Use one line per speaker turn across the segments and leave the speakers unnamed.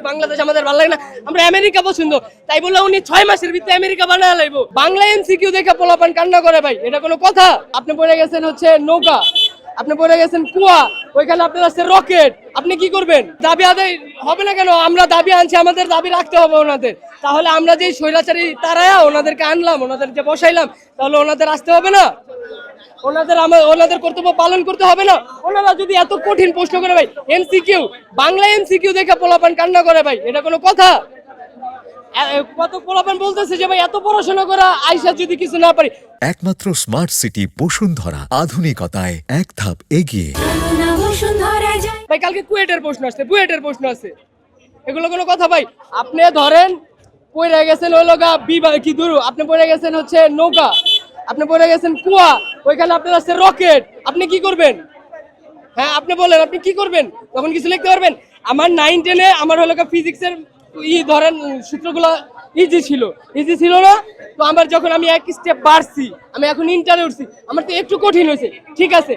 আছি, বাংলাদেশ আমাদের ভালো লাগে না, আমরা আমেরিকা পছন্দ, তাই বলে উনি 6 মাসের ভিতরে আমেরিকা বানায় লাইবো। বাংলা এমসিকিউ দেখে পোলাপান কান্না করে ভাই, এটা কোনো কথা? আপনি পড়ে গেছেন হচ্ছে নৌকা, আপনি পড়ে গেছেন কুয়া, ওইখানে আপনার আছে রকেট, আপনি কি করবেন? দাবি আদায় হবে না কেন? আমরা দাবি আনছি, আমাদের দাবি রাখতে হবে ওনাদের। তাহলে আমরা যে স্বৈরাচারী তারায়া ওনাদেরকে আনলাম, ওনাদের যে বসাইলাম, তাহলে ওনাদের আসতে হবে না? ওনাদের কর্তব্য পালন করতে হবে না? ওনারা যদি এত কঠিন প্রশ্ন করে ভাই, এমসিকিউ, বাংলা এমসিকিউ দেখে পোলাপান কান্না করে ভাই, এটা কোনো কথা? কত পোলাপান বলতেছে যে ভাই এত পড়াশোনা করা আইসা যদি কিছু না পারি।
একমাত্র স্মার্ট সিটি বসুন্ধরা, আধুনিকতায় এক ধাপ এগিয়ে।
ভাই কালকে কুয়েটের প্রশ্ন আসছে, বুয়েটের প্রশ্ন আছে, এগুলো কোনো কথা ভাই? আপনি ধরেন পড়ে গেছেন ওই লগা কি দূর, আপনি পড়ে গেছেন হচ্ছে নৌকা, আপনি পড়ে গেছেন কুয়া, ওইখানে আপনার আছে রকেট, আপনি কি করবেন? হ্যাঁ আপনি বলেন, আপনি কি করবেন? তখন কিছু লিখতে পারবেন? আমার 9-10-এ আমার হলো ফিজিক্সের ধরেন সূত্রগুলো ইজি ছিল না, তো আমার যখন আমি এক স্টেপ বাড়ছি, আমি এখন ইন্টারে উঠছি, আমার তো একটু কঠিন হয়েছে, ঠিক আছে,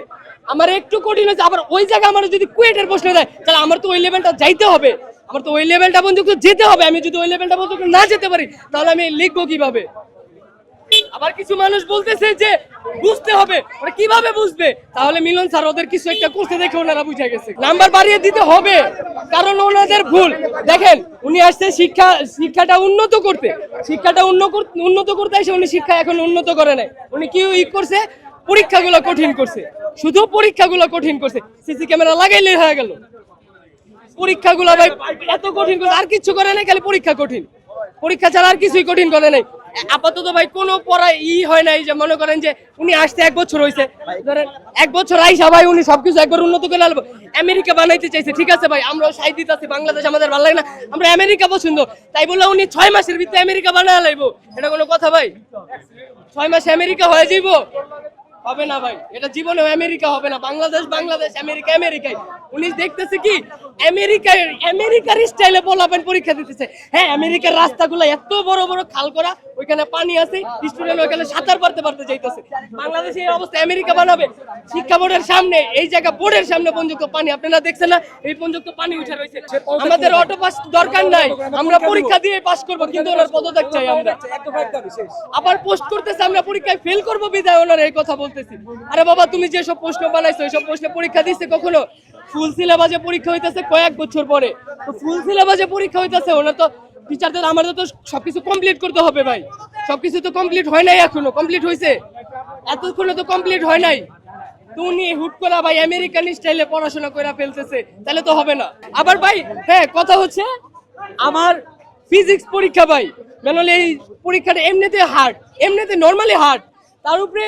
আমার একটু কঠিন হয়েছে, আবার ওই জায়গায় আমার যদি কুয়েটের প্রশ্ন দেয়, তাহলে আমার তো ওই লেভেলটা যাইতে হবে, আমার তো ওই লেভেলটা পর্যন্ত যেতে হবে। আমি যদি ওই লেভেলটা পর্যন্ত না যেতে পারি, তাহলে আমি লিখবো কিভাবে? আবার কিছু মানুষ বলতেছে যে বুঝতে হবে, ওরা কিভাবে বুঝবে? তাহলে মিলন স্যার ওদের কিছু একটা করতে দেখে ওনারা বুঝে গেছে, নাম্বার বাড়িয়ে দিতে হবে, কারণ ওনাদের ভুল। দেখেন উনি আসছে শিক্ষাটা উন্নত করতে এসে উনি শিক্ষা এখন উন্নত করে নাই। উনি কি করছে? পরীক্ষাগুলো কঠিন করছে, শুধু পরীক্ষাগুলো কঠিন করছে, সিসি ক্যামেরা লাগাইলেই হয়ে গেল। পরীক্ষাগুলো ভাই এত কঠিন করছে, আর কিছু করে নাই, খালি পরীক্ষা কঠিন, পরীক্ষা ছাড়া আর কিছুই কঠিন করে নাই। আপাতত ভাই কোনো পড়াই হয় নাই, যে মনে করেন যে উনি আসতে 1 বছর হয়েছে, ধরেন 1 বছর আইসা ভাই উনি সবকিছু একবার উন্নত করে আনবো, আমেরিকা বানাইতে চাইছে, ঠিক আছে ভাই, আমরাও সাইড দিতে আছি, বাংলাদেশ আমাদের ভালো লাগে না, আমরা আমেরিকা পছন্দ, তাই বলে উনি 6 মাসের ভিতরে আমেরিকা বানায় লাইবো, এটা কোনো কথা ভাই? 6 মাসে আমেরিকা হয়ে যাইব? হবে না ভাই, এটা জীবনে আমেরিকা হবে না। বাংলাদেশ আমেরিকায়। উনি দেখতেছে কি আমেরিকার স্টাইলে পোলাপান পরীক্ষা দিতেছে। হ্যাঁ, আমেরিকার রাস্তাগুলো এত বড় বড় খাল করা, ওইখানে পানি আছে, স্টুডেন্ট ওইখানে সাঁতার পারতে যাইতেছে। বাংলাদেশে এই অবস্থা, আমেরিকা বানাবে? শিক্ষা বোর্ডের সামনে, এই জায়গা বোর্ডের সামনে পর্যন্ত পানি, আপনারা দেখছেন না? এই পর্যন্ত পানি উঠে রয়েছে। আমাদের অটো পাস দরকার নাই, আমরা পরীক্ষা দিয়ে পাস করব, কিন্তু ওনার পদত্যাগ চাই আমরা। আবার পোস্ট করতেছে আমরা পরীক্ষায় ফেল করবো বিধায় ওনার এই কথা বলতেছি। আরে বাবা, তুমি যেসব প্রশ্ন বানাইছো এইসব প্রশ্নে পরীক্ষা দিচ্ছে কখনো? ফুল সিলেবাসে পরীক্ষা হইতেছে কয়েক বছর পরে, তো ফুল সিলেবাসে পরীক্ষা হইতেছে, ওনার তো টিচারদের আমাদের তো সবকিছু কমপ্লিট করতে হবে ভাই। সবকিছু তো কমপ্লিট হয় নাই, এখনো কমপ্লিট হয়েছে? এতক্ষণে তো কমপ্লিট হয় নাই। তুমি হুট করে ভাই আমেরিকান স্টাইলে পড়াশোনা করে ফেলতেছে, তাহলে তো হবে না। আবার ভাই হ্যাঁ, কথা হচ্ছে আমার ফিজিক্স পরীক্ষা ভাই, মানে এই পরীক্ষাটা এমনিতে নর্মালি হার্ড, তার উপরে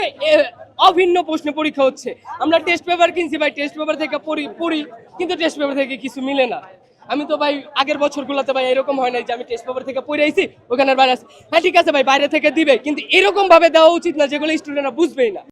অভিন্ন প্রশ্ন পরীক্ষা হচ্ছে। আমরা টেস্ট পেপার কিনছি ভাই, টেস্ট পেপার থেকে পড়ি, কিন্তু টেস্ট পেপার থেকে কিছু মিলে না। আমি তো ভাই আগের বছরগুলোতে ভাই এরকম হয় নাই যে আমি টেস্ট পেপার থেকে পড়ে আইছি, ওখানে বাইরে আছে, হ্যাঁ ঠিক আছে ভাই বাইরে থেকে দিবে, কিন্তু এরকম ভাবে দেওয়া উচিত না যেগুলো স্টুডেন্টরা বুঝবেই না।